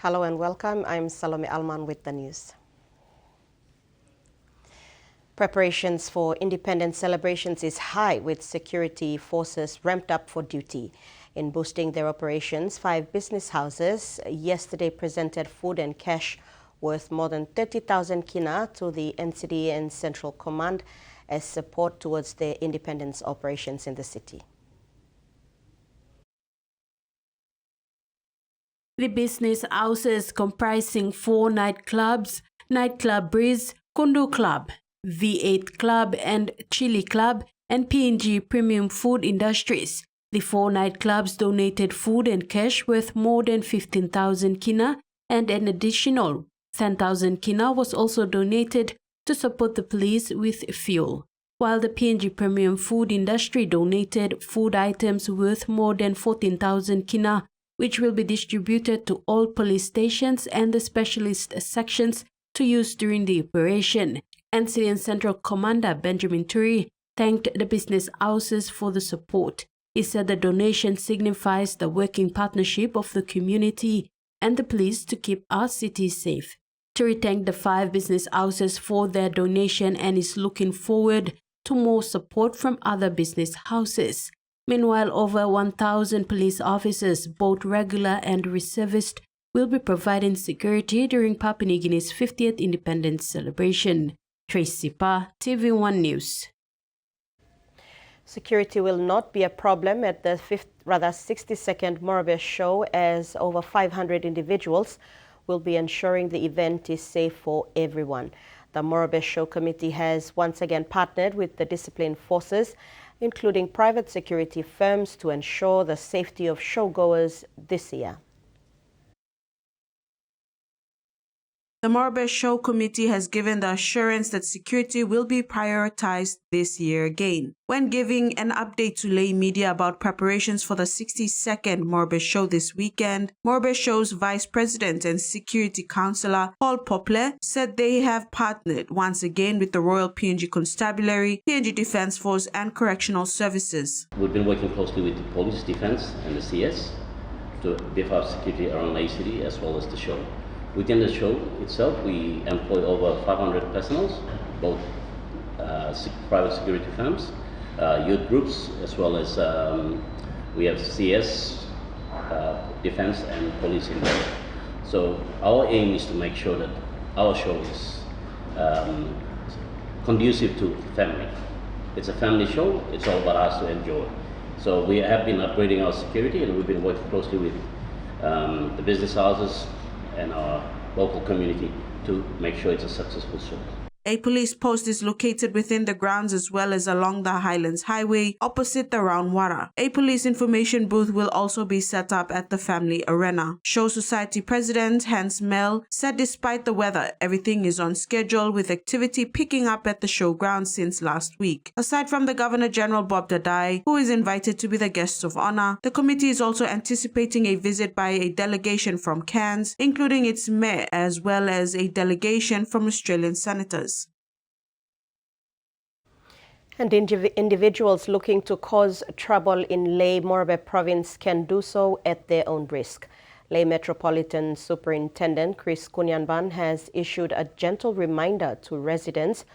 Hello and welcome. I'm Salome Alman with the news. Preparations for independence celebrations is high, with security forces ramped up for duty. In boosting their operations, 5 business houses yesterday presented food and cash worth more than 30,000 kina to the NCD and Central Command as support towards their independence operations in the city. The business houses comprising 4 nightclubs, Nightclub Breeze, Kondo Club, V8 Club and Chili Club, and P&G Premium Food Industries. The 4 nightclubs donated food and cash worth more than 15,000 kina, and an additional 10,000 kina was also donated to support the police with fuel, while the P&G Premium Food Industry donated food items worth more than 14,000 kina, which will be distributed to all police stations and the specialist sections to use during the operation. NCD and Central Commander Benjamin Turi thanked the business houses for the support. He said the donation signifies the working partnership of the community and the police to keep our city safe. Turi thanked the 5 business houses for their donation and is looking forward to more support from other business houses. Meanwhile, over 1,000 police officers, both regular and reservist, will be providing security during Papua New Guinea's 50th independence celebration. Tracy Pa, Tvwan News. Security will not be a problem at the 62nd Morobe show, as over 500 individuals will be ensuring the event is safe for everyone. The Morobe Show Committee has once again partnered with the discipline forces, including private security firms, to ensure the safety of showgoers this year. The Morobe Show Committee has given the assurance that security will be prioritized this year again. When giving an update to lay media about preparations for the 62nd Morobe Show this weekend, Morobe Show's Vice President and Security Councillor Paul Pople said they have partnered once again with the Royal P&G Constabulary, P&G Defence Force and Correctional Services. We've been working closely with the Police, Defence and the CS to beef up security around Lae City as well as the show. Within the show itself, we employ over 500 personnel, both private security firms, youth groups, as well as we have CS, defense and police in there. So our aim is to make sure that our show is conducive to family. It's a family show, it's all about us to enjoy. So we have been upgrading our security, and we've been working closely with the business houses and our local community to make sure it's a successful show. A police post is located within the grounds as well as along the Highlands Highway opposite the Roundwater. A police information booth will also be set up at the Family Arena. Show Society President Hans Mel said despite the weather, everything is on schedule, with activity picking up at the showground since last week. Aside from the Governor-General Bob Dadai, who is invited to be the guest of honor, the committee is also anticipating a visit by a delegation from Cairns, including its mayor, as well as a delegation from Australian senators. And individuals looking to cause trouble in Lae Morobe province can do so at their own risk. Lae Metropolitan Superintendent Chris Kunyanban has issued a gentle reminder to residents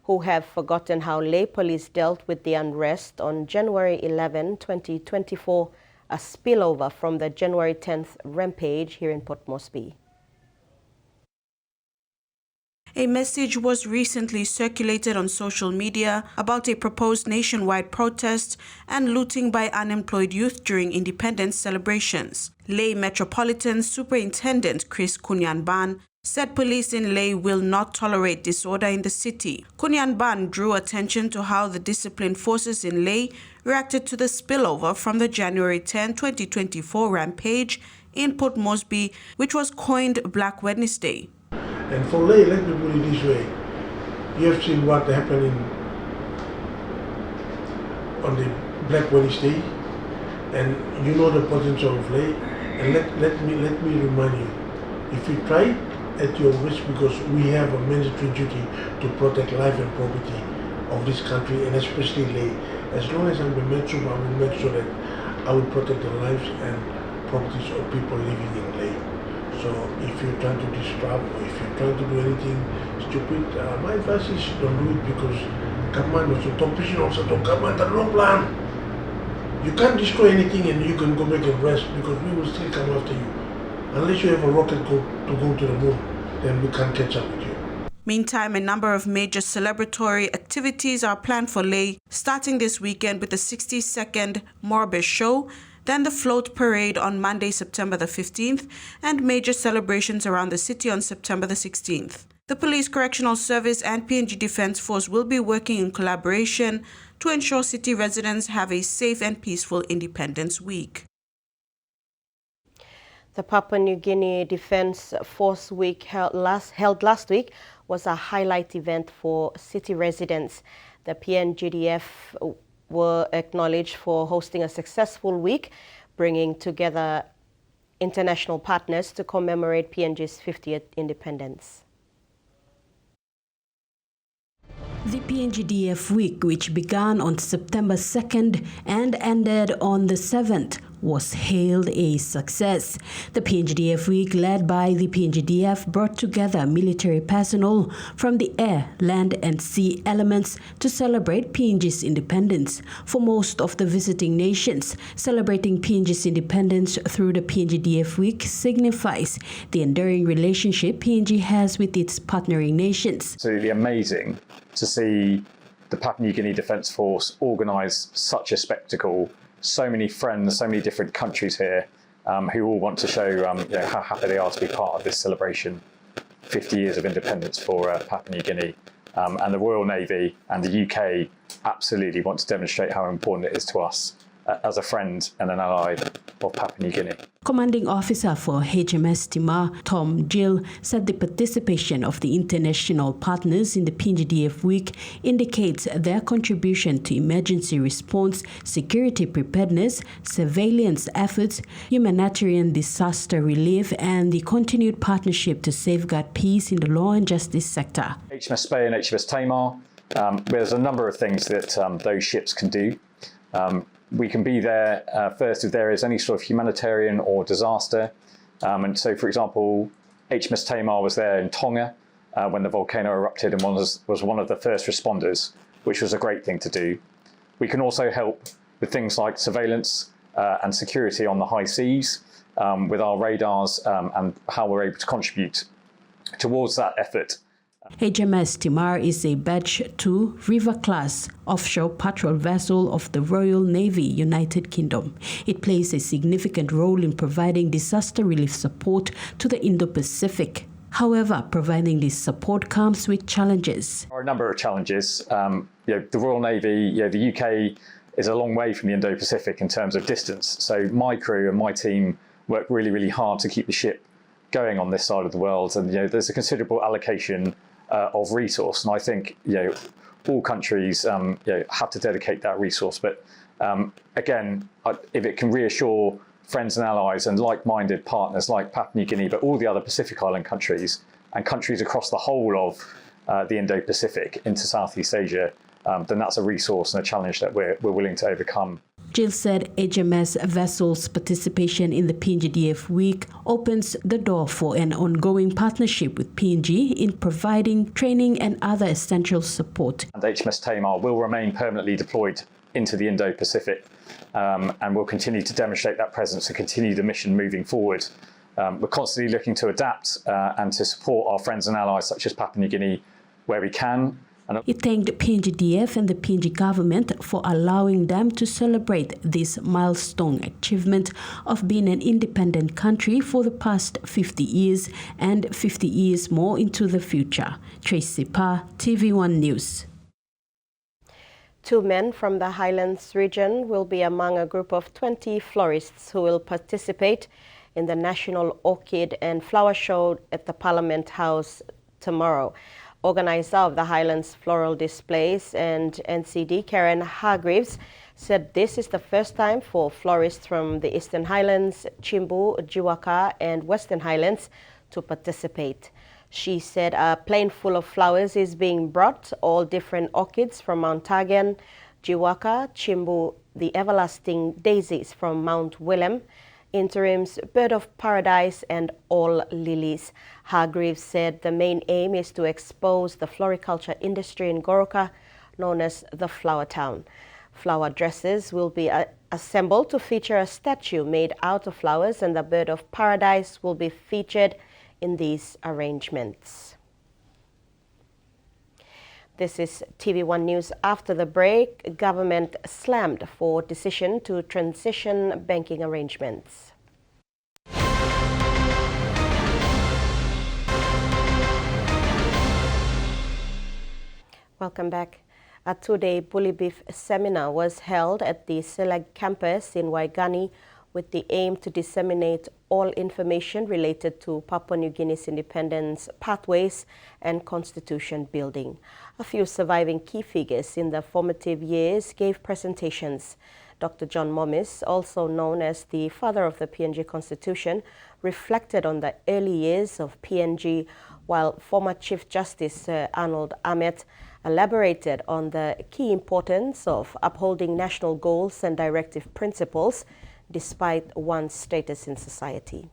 who have forgotten how Lae police dealt with the unrest on January 11, 2024, a spillover from the January 10th rampage here in Port Moresby. A message was recently circulated on social media about a proposed nationwide protest and looting by unemployed youth during independence celebrations. Lae Metropolitan Superintendent Chris Kunyanban said police in Lae will not tolerate disorder in the city. Kunyanban drew attention to how the disciplined forces in Lae reacted to the spillover from the January 10, 2024 rampage in Port Moresby, which was coined Black Wednesday. And for Lae, let me put it this way. You have seen what happened on the Black Wednesday, and you know the potential of Lae. And let me remind you, if you try at your risk, because we have a mandatory duty to protect life and property of this country, and especially Lae. As long as I'm the metro, I will make sure that I will protect the lives and properties of people living in Lae. So if you're trying to disrupt or if you're trying to do anything stupid, my advice is don't do it, because command also, competition also don't command the long plan. You can't destroy anything and you can go make a rest, because we will still come after you. Unless you have a rocket to go to the moon, then we can't catch up with you. Meantime, a number of major celebratory activities are planned for Lei, starting this weekend with the 60-second Morobe show, then the float parade on Monday, September the 15th, and major celebrations around the city on September the 16th. The Police Correctional Service and PNG Defence Force will be working in collaboration to ensure city residents have a safe and peaceful Independence Week. The Papua New Guinea Defence Force Week held last week was a highlight event for city residents. The PNGDF were acknowledged for hosting a successful week, bringing together international partners to commemorate PNG's 50th independence. The PNGDF week, which began on September 2nd and ended on the 7th, was hailed a success. The PNGDF week, led by the PNGDF, brought together military personnel from the air, land and sea elements to celebrate PNG's independence. For most of the visiting nations, celebrating PNG's independence through the PNGDF week signifies the enduring relationship PNG has with its partnering nations. Absolutely amazing to see the Papua New Guinea Defence Force organise such a spectacle. So many friends, so many different countries here who all want to show how happy they are to be part of this celebration. 50 years of independence for Papua New Guinea. And the Royal Navy and the UK absolutely want to demonstrate how important it is to us as a friend and an ally of Papua New Guinea. Commanding Officer for HMS Timar, Tom Gill, said the participation of the international partners in the PNGDF week indicates their contribution to emergency response, security preparedness, surveillance efforts, humanitarian disaster relief, and the continued partnership to safeguard peace in the law and justice sector. HMS Spey and HMS Tamar, there's a number of things that those ships can do. We can be there first if there is any sort of humanitarian or disaster. And so, for example, HMS Tamar was there in Tonga when the volcano erupted and was one of the first responders, which was a great thing to do. We can also help with things like surveillance and security on the high seas with our radars and how we're able to contribute towards that effort. HMS Timar is a Batch 2 River-class offshore patrol vessel of the Royal Navy, United Kingdom. It plays a significant role in providing disaster relief support to the Indo-Pacific. However, providing this support comes with challenges. There are a number of challenges. The Royal Navy, the UK is a long way from the Indo-Pacific in terms of distance. So my crew and my team work really, really hard to keep the ship going on this side of the world. And there's a considerable allocation of resource, and I think all countries have to dedicate that resource. But again, if it can reassure friends and allies and like-minded partners like Papua New Guinea, but all the other Pacific Island countries and countries across the whole of the Indo-Pacific into Southeast Asia, then that's a resource and a challenge that we're willing to overcome. Jill said HMS vessels' participation in the PNGDF week opens the door for an ongoing partnership with PNG in providing training and other essential support. And HMS Tamar will remain permanently deployed into the Indo-Pacific and will continue to demonstrate that presence and continue the mission moving forward. We're constantly looking to adapt and to support our friends and allies such as Papua New Guinea where we can. It thanked PNGDF and the PNG government for allowing them to celebrate this milestone achievement of being an independent country for the past 50 years and 50 years more into the future. Tracy Pa, Tvwan News. 2 men from the Highlands region will be among a group of 20 florists who will participate in the National Orchid and Flower Show at the Parliament House tomorrow. Organizer of the Highlands Floral Displays and NCD, Karen Hargreaves, said this is the first time for florists from the Eastern Highlands, Chimbu, Jiwaka and Western Highlands to participate. She said a plane full of flowers is being brought, all different orchids from Mount Tagan, Jiwaka, Chimbu, the everlasting daisies from Mount Willem, interims, bird of paradise, and all lilies. Hargreaves said the main aim is to expose the floriculture industry in Goroka, known as the Flower Town. Flower dresses will be assembled to feature a statue made out of flowers, and the bird of paradise will be featured in these arrangements. This is TV1 News. After the break, government slammed for decision to transition banking arrangements. Welcome back. A two-day bully beef seminar was held at the Selag campus in Waigani with the aim to disseminate all information related to Papua New Guinea's independence pathways and constitution building. A few surviving key figures in the formative years gave presentations. Dr. John Momis, also known as the father of the PNG Constitution, reflected on the early years of PNG, while former Chief Justice Arnold Ahmet elaborated on the key importance of upholding national goals and directive principles despite one's status in society.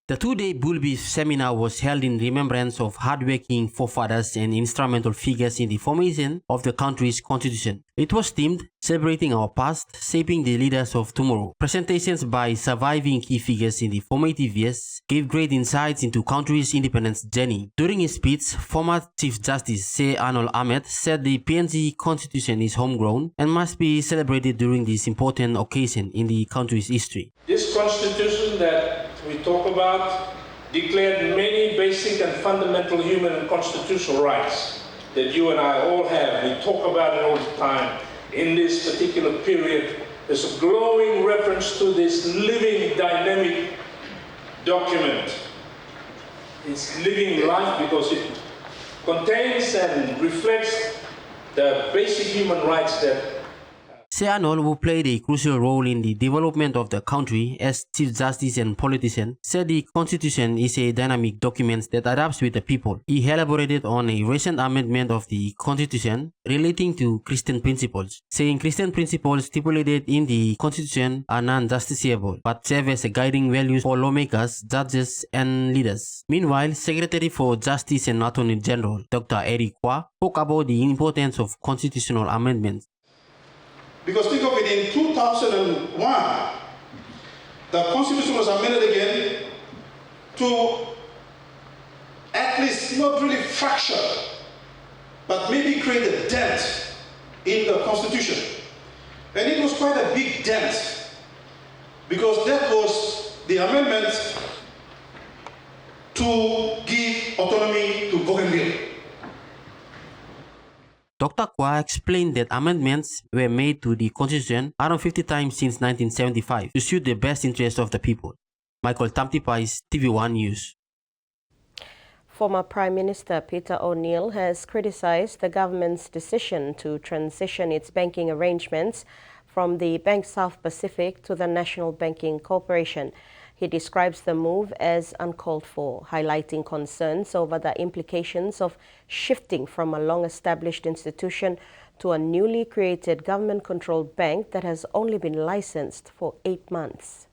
The two-day Bull Beef seminar was held in remembrance of hardworking forefathers and instrumental figures in the formation of the country's constitution. It was themed Celebrating Our Past, Shaping the Leaders of Tomorrow. Presentations by surviving key figures in the formative years gave great insights into country's independence journey. During his speech, former Chief Justice Sir Arnold Ahmet said the PNG constitution is homegrown and must be celebrated during this important occasion in the country's history. This constitution that we talk about declared many basic and fundamental human and constitutional rights that you and I all have. We talk about it all the time. In this particular period, there's a glowing reference to this living, dynamic document. It's living life because it contains and reflects the basic human rights that Sir Arnold, who played a crucial role in the development of the country as Chief Justice and politician, said the Constitution is a dynamic document that adapts with the people. He elaborated on a recent amendment of the Constitution relating to Christian principles, saying Christian principles stipulated in the Constitution are non-justiciable, but serve as a guiding values for lawmakers, judges, and leaders. Meanwhile, Secretary for Justice and Attorney General Dr. Eric Kwa spoke about the importance of constitutional amendments. Because think of it, in 2001, the Constitution was amended again to at least not really fracture, but maybe create a dent in the Constitution. And it was quite a big dent, because that was the amendment to give autonomy to Bougainville. Dr. Kwa explained that amendments were made to the Constitution around 50 times since 1975 to suit the best interests of the people. Michael Tamtipais, TV1 News. Former Prime Minister Peter O'Neill has criticized the government's decision to transition its banking arrangements from the Bank South Pacific to the National Banking Corporation. He describes the move as uncalled for, highlighting concerns over the implications of shifting from a long-established institution to a newly created government-controlled bank that has only been licensed for 8 months.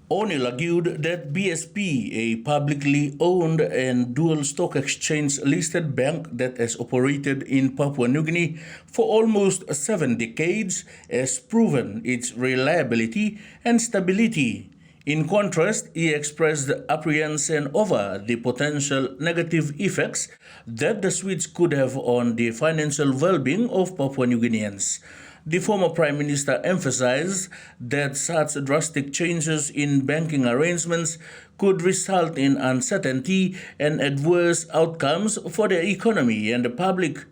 O'Neill argued that BSP, a publicly owned and dual stock exchange listed bank that has operated in Papua New Guinea for almost 7 decades, has proven its reliability and stability. In contrast, he expressed apprehension over the potential negative effects that the switch could have on the financial well-being of Papua New Guineans. The former Prime Minister emphasized that such drastic changes in banking arrangements could result in uncertainty and adverse outcomes for the economy and the public.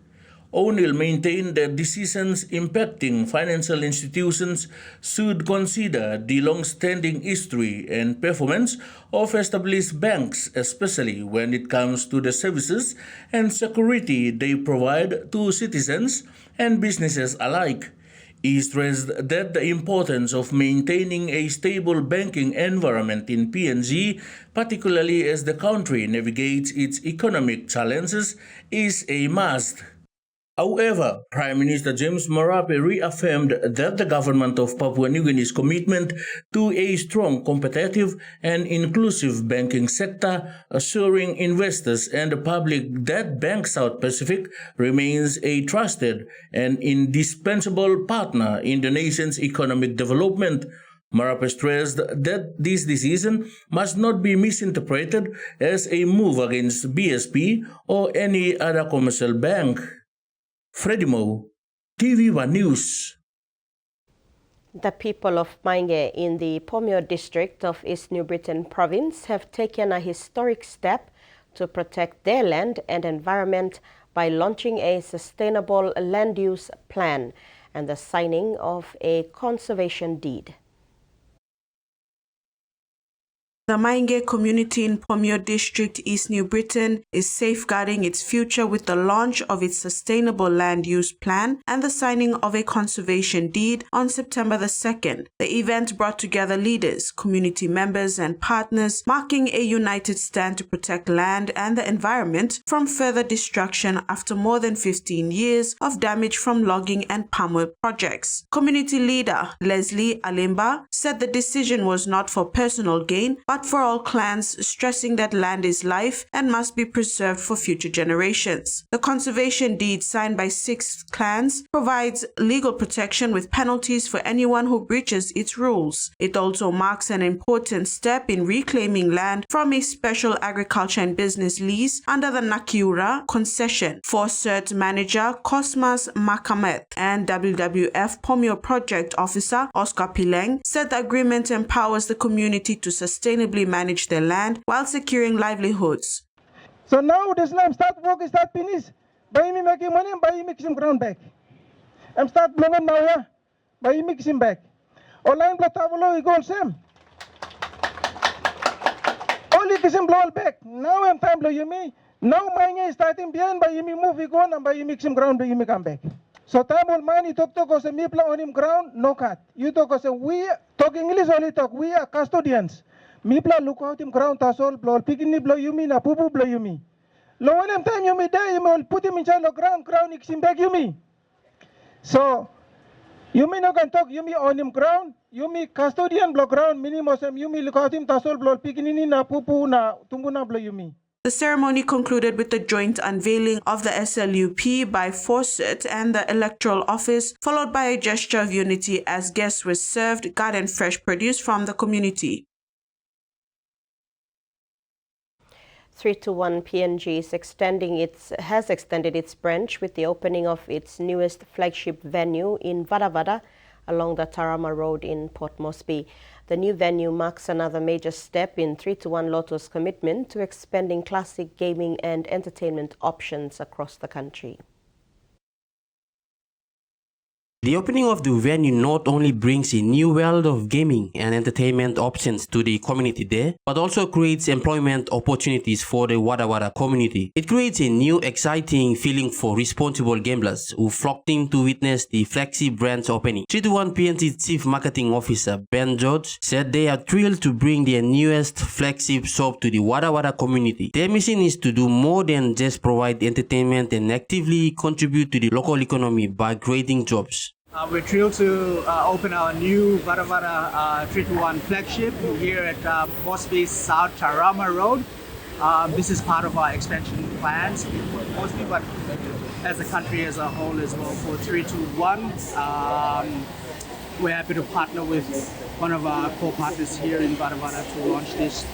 O'Neill maintained that decisions impacting financial institutions should consider the long-standing history and performance of established banks, especially when it comes to the services and security they provide to citizens and businesses alike. He stressed that the importance of maintaining a stable banking environment in PNG, particularly as the country navigates its economic challenges, is a must. However, Prime Minister James Morobe reaffirmed that the government of Papua New Guinea's commitment to a strong, competitive and inclusive banking sector, assuring investors and the public that Bank South Pacific remains a trusted and indispensable partner in the nation's economic development. Morobe stressed that this decision must not be misinterpreted as a move against BSP or any other commercial bank. Freddie Mo, Tvwan News. The people of Mainge in the Pomio district of East New Britain province have taken a historic step to protect their land and environment by launching a sustainable land use plan and the signing of a conservation deed. The Mainge community in Pomio District, East New Britain, is safeguarding its future with the launch of its sustainable land use plan and the signing of a conservation deed on September the 2nd. The event brought together leaders, community members and partners, marking a united stand to protect land and the environment from further destruction after more than 15 years of damage from logging and palm oil projects. Community leader Leslie Alimba said the decision was not for personal gain, but for all clans, stressing that land is life and must be preserved for future generations. The conservation deed signed by 6 clans provides legal protection with penalties for anyone who breaches its rules. It also marks an important step in reclaiming land from a special agriculture and business lease under the Nakiura concession. Forcert manager Cosmas Makamet and WWF Pomio project officer Oscar Pileng said the agreement empowers the community to sustainably manage their land while securing livelihoods. So now this land start work, start finish. By me making money, by me some ground back. I'm start blowing now, yeah. By me some back. Online blow tavolo, you go same. Only kisim blow back. Now I'm time blow you me. Now mine is starting behind by me move you go and by you mix some ground, by you come back. So time on money talk to us me play on him ground, no cut. You talk us we talk English only talk. We are custodians. Me play look out him ground tasol blow picking blow you me na pupu blow you me. Low when time you me there you will put him in charge of ground him back you me. So you me no can talk you me on him ground, you me custodian blow ground minimum you me look out him tasol blow picking in na pupu na tumbuna blow you me. The ceremony concluded with the joint unveiling of the SLUP by Forcert and the Electoral Office, followed by a gesture of unity as guests were served garden fresh produce from the community. 321 PNG has extended its branch with the opening of its newest flagship venue in Vadavada along the Tarama Road in Port Moresby. The new venue marks another major step in 321 Lotto's commitment to expanding classic gaming and entertainment options across the country. The opening of the venue not only brings a new world of gaming and entertainment options to the community there, but also creates employment opportunities for the Wada Wada community. It creates a new exciting feeling for responsible gamblers who flocked in to witness the flagship brand's opening. 321 PNG Chief Marketing Officer Ben George said they are thrilled to bring their newest flagship shop to the Wada Wada community. Their mission is to do more than just provide entertainment and actively contribute to the local economy by creating jobs. We're thrilled to open our new Vadavada 321 flagship here at Moresby South Tarama Road. This is part of our expansion plans in Moresby, but as a country as a whole as well for 321. We're happy to partner with one of our core partners here in Vadavada to launch this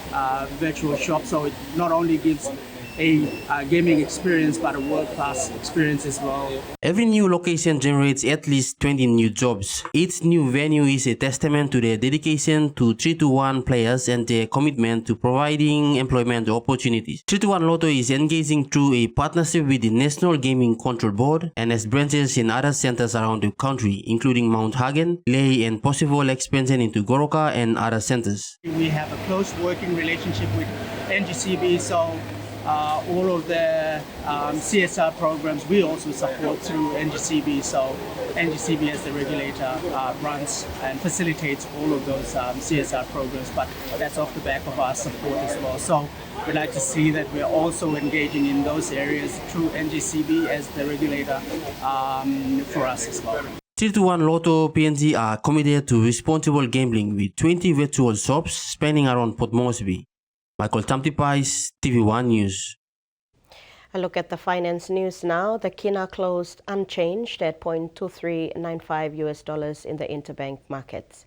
virtual shop, so it not only gives a gaming experience but a world-class experience as well. Every new location generates at least 20 new jobs. Each new venue is a testament to their dedication to 321 players and their commitment to providing employment opportunities. 321 Lotto is engaging through a partnership with the National Gaming Control Board and has branches in other centers around the country, including Mount Hagen, Lae, and possible expansion into Goroka and other centers. We have a close working relationship with NGCB, so all of the CSR programs we also support through NGCB. So NGCB as the regulator runs and facilitates all of those CSR programs, but that's off the back of our support as well. So we'd like to see that we're also engaging in those areas through NGCB as the regulator for us as well. Tvwan Lotto PNG are committed to responsible gambling with 20 virtual shops spanning around Port Moresby. Michael Tamtipais, TV1 News. A look at the finance news now. The kina closed unchanged at $0.2395 in the interbank markets.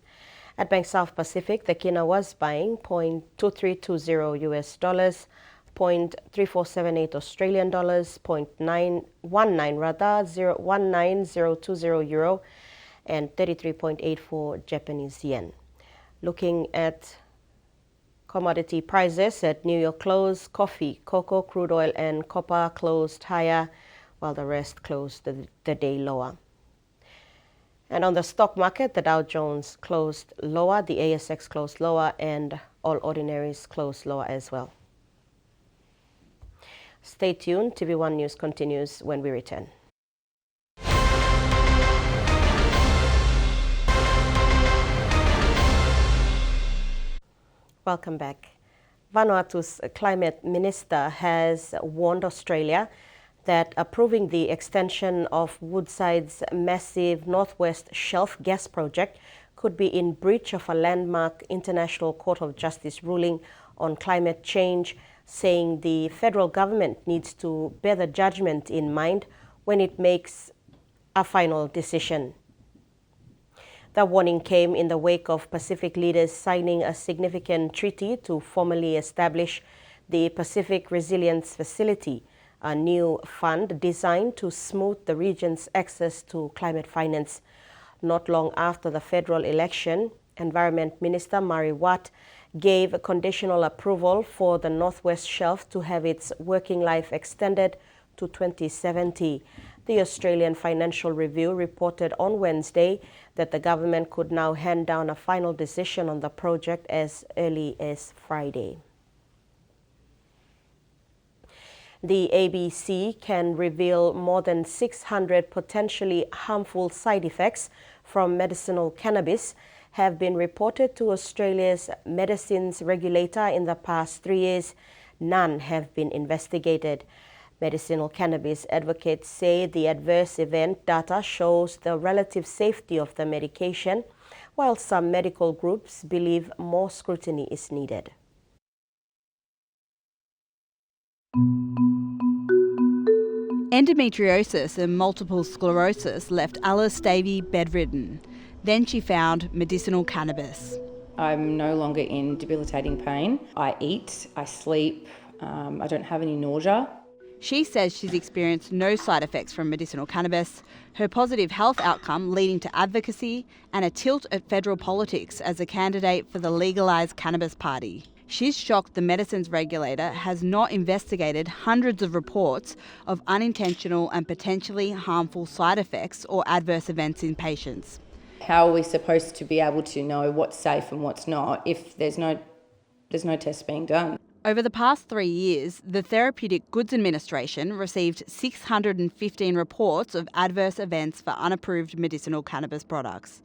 At Bank South Pacific, the kina was buying $0.2320 $0.3478 Australian dollars, 0.1920 euro, and 33.84 Japanese yen. Looking at commodity prices at New York close, coffee, cocoa, crude oil, and copper closed higher, while the rest closed the day lower. And on the stock market, the Dow Jones closed lower, the ASX closed lower, and all ordinaries closed lower as well. Stay tuned. TV1 News continues when we return. Welcome back. Vanuatu's climate minister has warned Australia that approving the extension of Woodside's massive Northwest Shelf gas project could be in breach of a landmark International Court of Justice ruling on climate change, saying the federal government needs to bear the judgment in mind when it makes a final decision. The warning came in the wake of Pacific leaders signing a significant treaty to formally establish the Pacific Resilience Facility, a new fund designed to smooth the region's access to climate finance. Not long after the federal election, Environment Minister Murray Watt gave conditional approval for the Northwest Shelf to have its working life extended to 2070. The Australian Financial Review reported on Wednesday that the government could now hand down a final decision on the project as early as Friday. The ABC can reveal more than 600 potentially harmful side effects from medicinal cannabis have been reported to Australia's medicines regulator in the past 3 years. None have been investigated. Medicinal cannabis advocates say the adverse event data shows the relative safety of the medication, while some medical groups believe more scrutiny is needed. Endometriosis and multiple sclerosis left Alice Davey bedridden. Then she found medicinal cannabis. I'm no longer in debilitating pain. I eat, I sleep, I don't have any nausea. She says she's experienced no side effects from medicinal cannabis, her positive health outcome leading to advocacy and a tilt at federal politics as a candidate for the legalised cannabis party. She's shocked the medicines regulator has not investigated hundreds of reports of unintentional and potentially harmful side effects or adverse events in patients. How are we supposed to be able to know what's safe and what's not if there's no tests being done? Over the past 3 years, the Therapeutic Goods Administration received 615 reports of adverse events for unapproved medicinal cannabis products.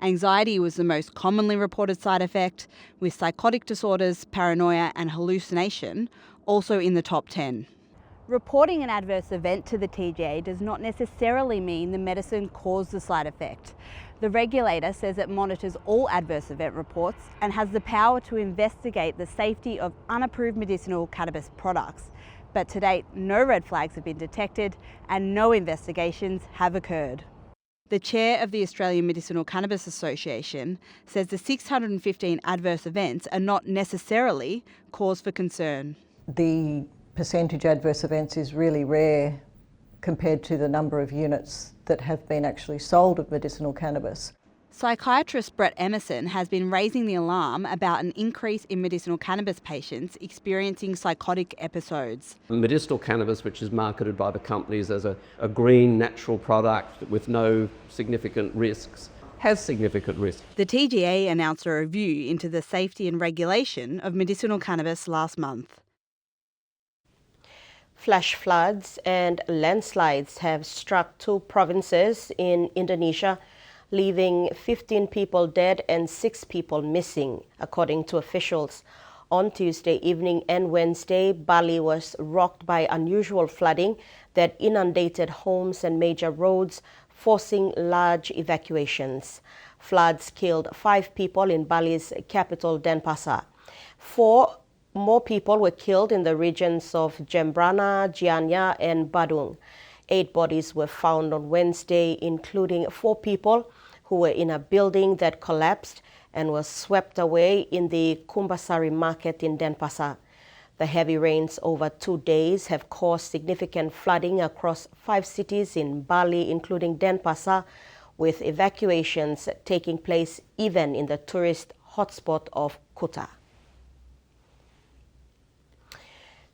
Anxiety was the most commonly reported side effect, with psychotic disorders, paranoia and hallucination also in the top 10. Reporting an adverse event to the TGA does not necessarily mean the medicine caused the side effect. The regulator says it monitors all adverse event reports and has the power to investigate the safety of unapproved medicinal cannabis products. But to date, no red flags have been detected and no investigations have occurred. The chair of the Australian Medicinal Cannabis Association says the 615 adverse events are not necessarily cause for concern. The percentage adverse events is really rare compared to the number of units that have been actually sold of medicinal cannabis. Psychiatrist Brett Emerson has been raising the alarm about an increase in medicinal cannabis patients experiencing psychotic episodes. Medicinal cannabis, which is marketed by the companies as a green, natural product with no significant risks, has significant risks. The TGA announced a review into the safety and regulation of medicinal cannabis last month. Flash floods and landslides have struck 2 provinces in Indonesia, leaving 15 people dead and 6 people missing, according to officials. On Tuesday evening and Wednesday, Bali was rocked by unusual flooding that inundated homes and major roads, forcing large evacuations. Floods killed 5 people in Bali's capital, Denpasar. 4 more people were killed in the regions of Jembrana, Gianyar, and Badung. 8 bodies were found on Wednesday, including 4 people who were in a building that collapsed and was swept away in the Kumbasari market in Denpasar. The heavy rains over 2 days have caused significant flooding across 5 cities in Bali, including Denpasar, with evacuations taking place even in the tourist hotspot of Kuta.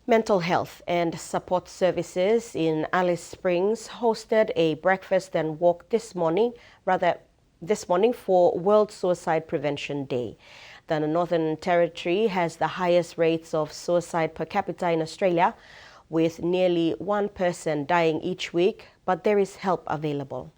Mental health and support services in Alice Springs hosted a breakfast and walk this morning for World Suicide Prevention Day. The Northern Territory has the highest rates of suicide per capita in Australia, with nearly 1 person dying each week, but there is help available.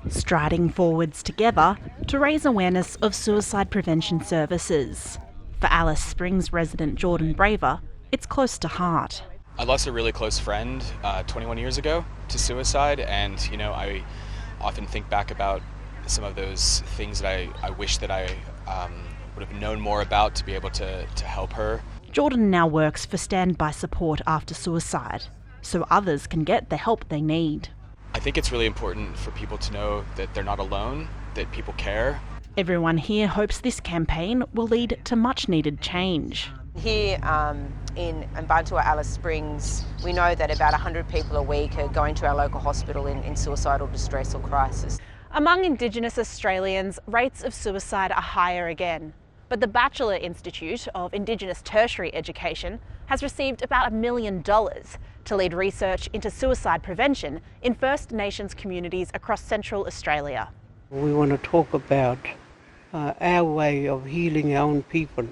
Striding forwards together to raise awareness of suicide prevention services. For Alice Springs resident Jordan Braver, it's close to heart. I lost a really close friend 21 years ago to suicide, and I often think back about some of those things that I wish that I would have known more about to be able to help her. Jordan now works for standby support after suicide, so others can get the help they need. I think it's really important for people to know that they're not alone, that people care. Everyone here hopes this campaign will lead to much needed change. Here in Bantua, Alice Springs, we know that about 100 people a week are going to our local hospital in suicidal distress or crisis. Among Indigenous Australians, rates of suicide are higher again. But the Batchelor Institute of Indigenous Tertiary Education has received about $1 million to lead research into suicide prevention in First Nations communities across Central Australia. We want to talk about our way of healing our own people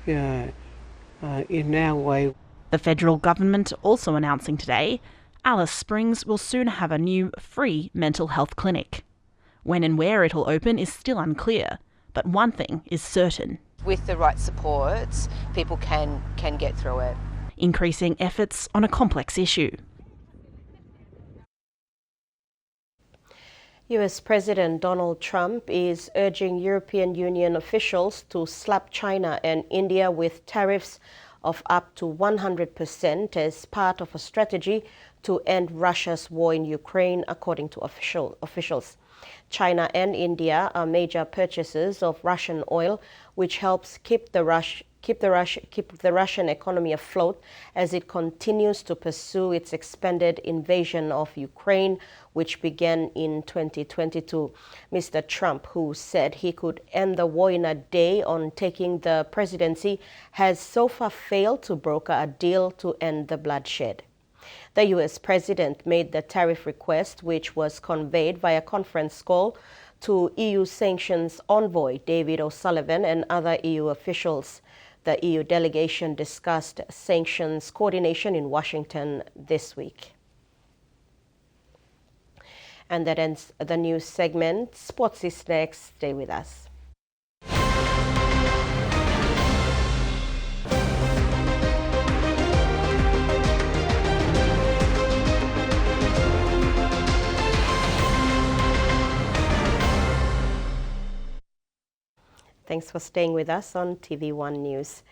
in our way. The federal government also announcing today Alice Springs will soon have a new free mental health clinic. When and where it'll open is still unclear, but one thing is certain. With the right supports, people can get through it. Increasing efforts on a complex issue. US President Donald Trump is urging European Union officials to slap China and India with tariffs of up to 100% as part of a strategy to end Russia's war in Ukraine, according to officials. China and India are major purchasers of Russian oil, which helps keep the Russian economy afloat as it continues to pursue its expanded invasion of Ukraine, which began in 2022. Mr. Trump, who said he could end the war in a day on taking the presidency, has so far failed to broker a deal to end the bloodshed. The U.S. president made the tariff request, which was conveyed via conference call to EU sanctions envoy David O'Sullivan and other EU officials. The EU delegation discussed sanctions coordination in Washington this week. And that ends the news segment. Sports is next. Stay with us. Thanks for staying with us on TV1 News.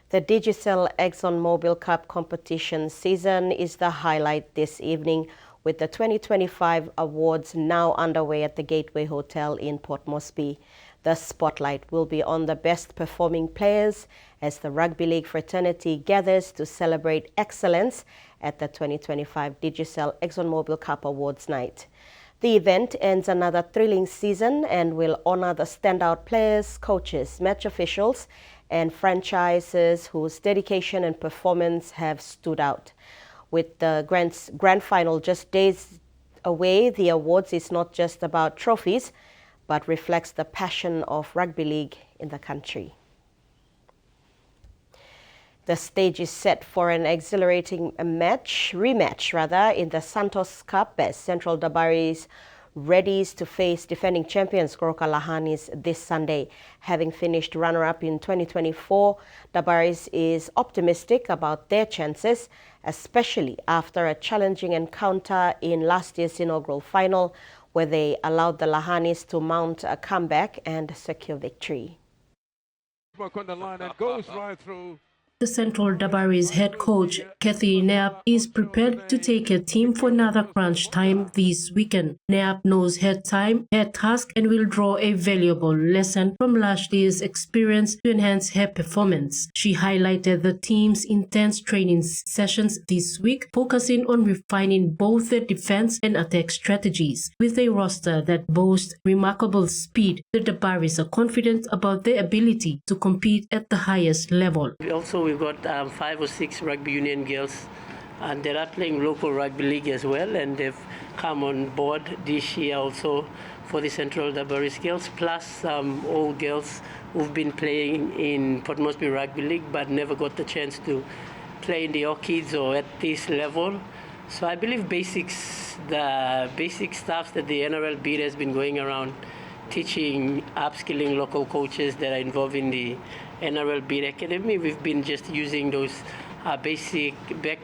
The Digicel ExxonMobil Cup competition season is the highlight this evening, with the 2025 awards now underway at the Gateway Hotel in Port Moresby. The spotlight will be on the best performing players as the Rugby League fraternity gathers to celebrate excellence at the 2025 Digicel ExxonMobil Cup Awards night. The event ends another thrilling season and will honor the standout players, coaches, match officials, and franchises whose dedication and performance have stood out. With the grand final just days away, the awards is not just about trophies, but reflects the passion of rugby league in the country. The stage is set for an exhilarating rematch in the Santos Cup as Central Dabaris readies to face defending champions Goroka Lahanis this Sunday. Having finished runner-up in 2024, Dabaris is optimistic about their chances, especially after a challenging encounter in last year's inaugural final, where they allowed the Lahanis to mount a comeback and secure victory. On the line and goes right through. The Central Dabaris head coach, Kathy Neap, is prepared to take her team for another crunch time this weekend. Neap knows her task, and will draw a valuable lesson from last year's experience to enhance her performance. She highlighted the team's intense training sessions this week, focusing on refining both their defense and attack strategies. With a roster that boasts remarkable speed, the Dabaris are confident about their ability to compete at the highest level. We've got 5 or 6 rugby union girls, and they are playing local rugby league as well, and they've come on board this year also for the Central Dabaris girls, plus some old girls who've been playing in Port Moresby Rugby League but never got the chance to play in the Orchids or at this level. So I believe the basic stuff that the NRLB has been going around teaching, upskilling local coaches that are involved in the NRLB Academy. We've been just using those back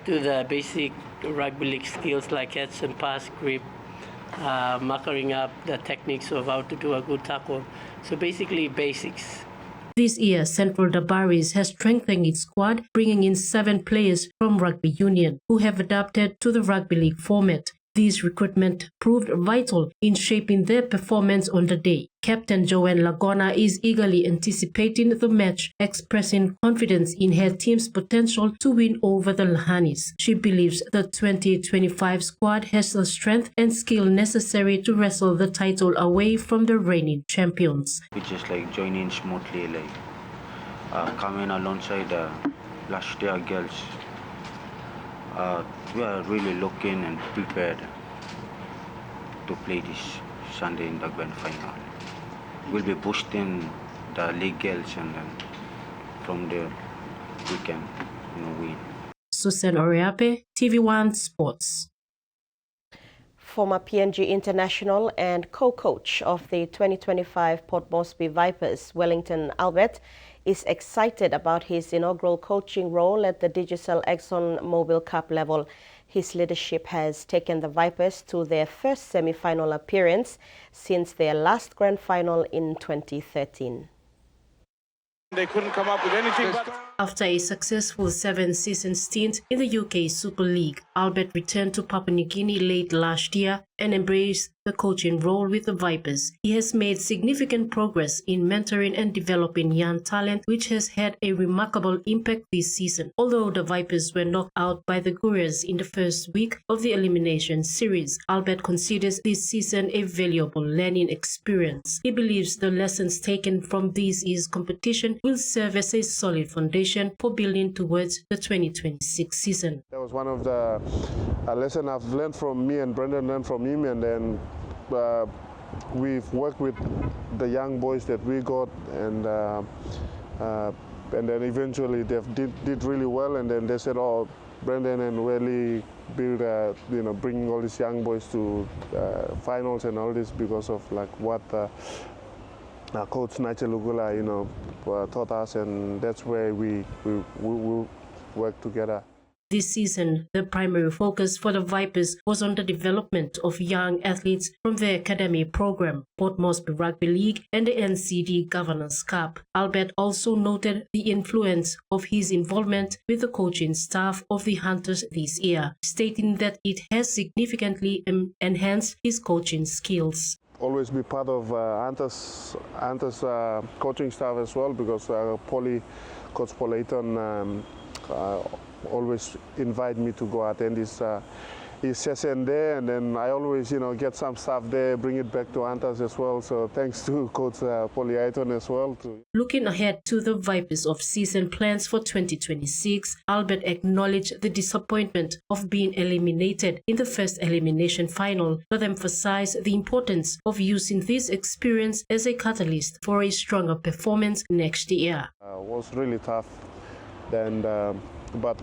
to the basic rugby league skills like catch and pass, grip, marking up the techniques of how to do a good tackle. So basically basics. This year, Central Dabaris has strengthened its squad, bringing in 7 players from Rugby Union who have adapted to the rugby league format. This recruitment proved vital in shaping their performance on the day. Captain Joanne Lagona is eagerly anticipating the match, expressing confidence in her team's potential to win over the Lahanis. She believes the 2025 squad has the strength and skill necessary to wrestle the title away from the reigning champions. We just joining smoothly, coming alongside the last year girls. We are really looking and prepared to play this Sunday in the grand final. We'll be boosting the league girls, and then from there we can win. Susan Oriape, Tvwan Sports. Former PNG international and co-coach of the 2025 Port Moresby Vipers, Wellington Albert, is excited about his inaugural coaching role at the Digicel ExxonMobil Cup level. His leadership has taken the Vipers to their first semi-final appearance since their last grand final in 2013. They couldn't come up with anything but... After a successful 7-season stint in the UK Super League, Albert returned to Papua New Guinea late last year and embraced the coaching role with the Vipers. He has made significant progress in mentoring and developing young talent, which has had a remarkable impact this season. Although the Vipers were knocked out by the Gurus in the first week of the elimination series, Albert considers this season a valuable learning experience. He believes the lessons taken from this year's competition will serve as a solid foundation for building towards the 2026 season. That was one of the lessons I've learned from me, and Brendan learned from him, and then we've worked with the young boys that we got, and then eventually they did really well, and then they said, "Oh, Brendan and Welly build, bringing all these young boys to finals and all this because of what." Coach Nigel Lugula, taught us, and that's where we work together. This season, the primary focus for the Vipers was on the development of young athletes from the academy program, Port Moresby Rugby League, and the NCD Governors Cup. Albert also noted the influence of his involvement with the coaching staff of the Hunters this year, stating that it has significantly enhanced his coaching skills. Always be part of Hunters coaching staff as well, because Coach Paul Ayton always invite me to go attend his session there, and then I always get some stuff there, bring it back to Hunters as well. So thanks to Coach Paul Ayton as well. Looking ahead to the Vipers off-season plans for 2026, Albert acknowledged the disappointment of being eliminated in the first elimination final, but emphasized the importance of using this experience as a catalyst for a stronger performance next year. It was really tough And but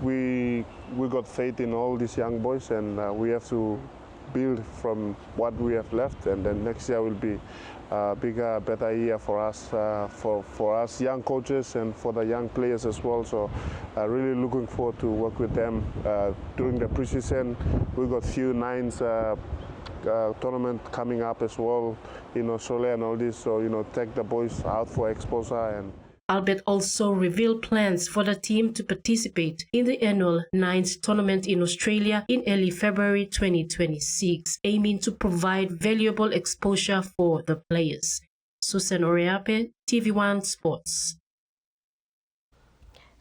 we got faith in all these young boys, and we have to build from what we have left, and then next year will be a bigger, better year for us, for us young coaches and for the young players as well. So really looking forward to work with them during the preseason. We got few nines tournament coming up as well in Australia and all this. So take the boys out for exposure. And Albert also revealed plans for the team to participate in the annual Nines tournament in Australia in early February 2026, aiming to provide valuable exposure for the players. Susan Oriape, TV1 Sports.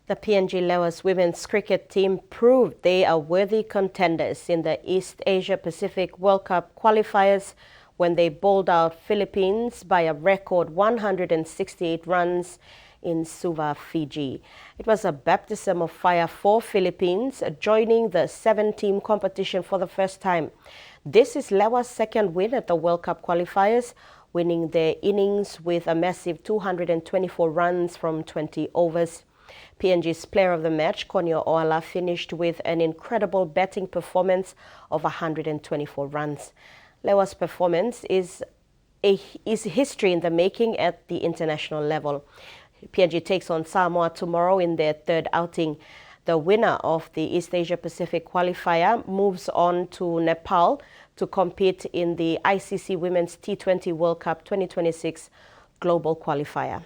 The PNG Lewas women's cricket team proved they are worthy contenders in the East Asia Pacific World Cup qualifiers when they bowled out Philippines by a record 168 runs in Suva, Fiji. It was a baptism of fire for Philippines, joining the 7-team competition for the first time. This is Lewa's second win at the World Cup qualifiers, winning their innings with a massive 224 runs from 20 overs. PNG's player of the match, Konyo Oala, finished with an incredible batting performance of 124 runs. Lewa's performance is history in the making at the international level. PNG takes on Samoa tomorrow in their third outing. The winner of the East Asia Pacific qualifier moves on to Nepal to compete in the ICC Women's T20 World Cup 2026 global qualifier.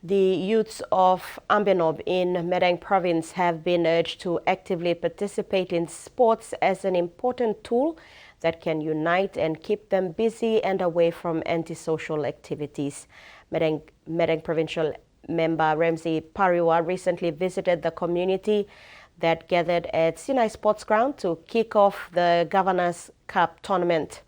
The youths of Ambenob in Madang province have been urged to actively participate in sports as an important tool that can unite and keep them busy and away from antisocial activities. Madang Provincial Member Ramsey Pariwa recently visited the community that gathered at Sinai Sports Ground to kick off the Governor's Cup tournament.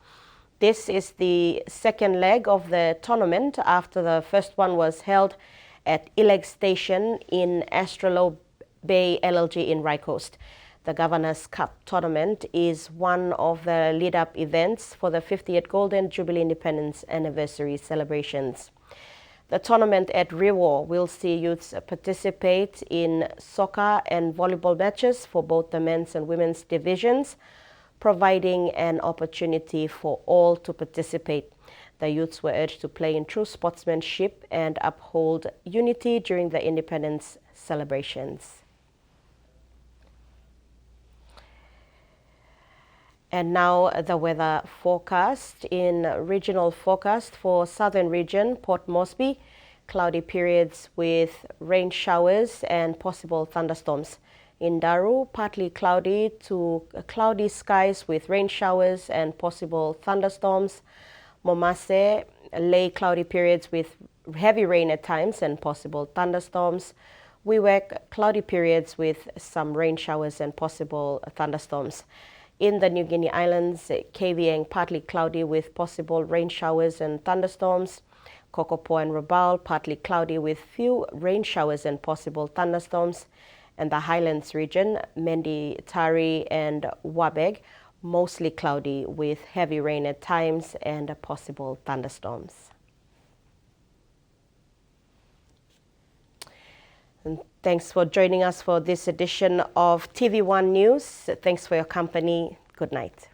This is the second leg of the tournament after the first one was held at Ileg Station in Astrolabe Bay LLG in Rye Coast. The Governor's Cup tournament is one of the lead-up events for the 50th Golden Jubilee Independence Anniversary celebrations. The tournament at Rewa will see youths participate in soccer and volleyball matches for both the men's and women's divisions, providing an opportunity for all to participate. The youths were urged to play in true sportsmanship and uphold unity during the independence celebrations. And now the weather forecast. In regional forecast for southern region, Port Moresby, cloudy periods with rain showers and possible thunderstorms. In Daru, partly cloudy to cloudy skies with rain showers and possible thunderstorms. Momase, lay cloudy periods with heavy rain at times and possible thunderstorms. Wewak, cloudy periods with some rain showers and possible thunderstorms. In the New Guinea Islands, Kavieng, partly cloudy with possible rain showers and thunderstorms. Kokopo and Rabaul, partly cloudy with few rain showers and possible thunderstorms. And the Highlands region, Mendi, Tari and Wabeg, mostly cloudy with heavy rain at times and possible thunderstorms. And thanks for joining us for this edition of TV1 News. Thanks for your company. Good night.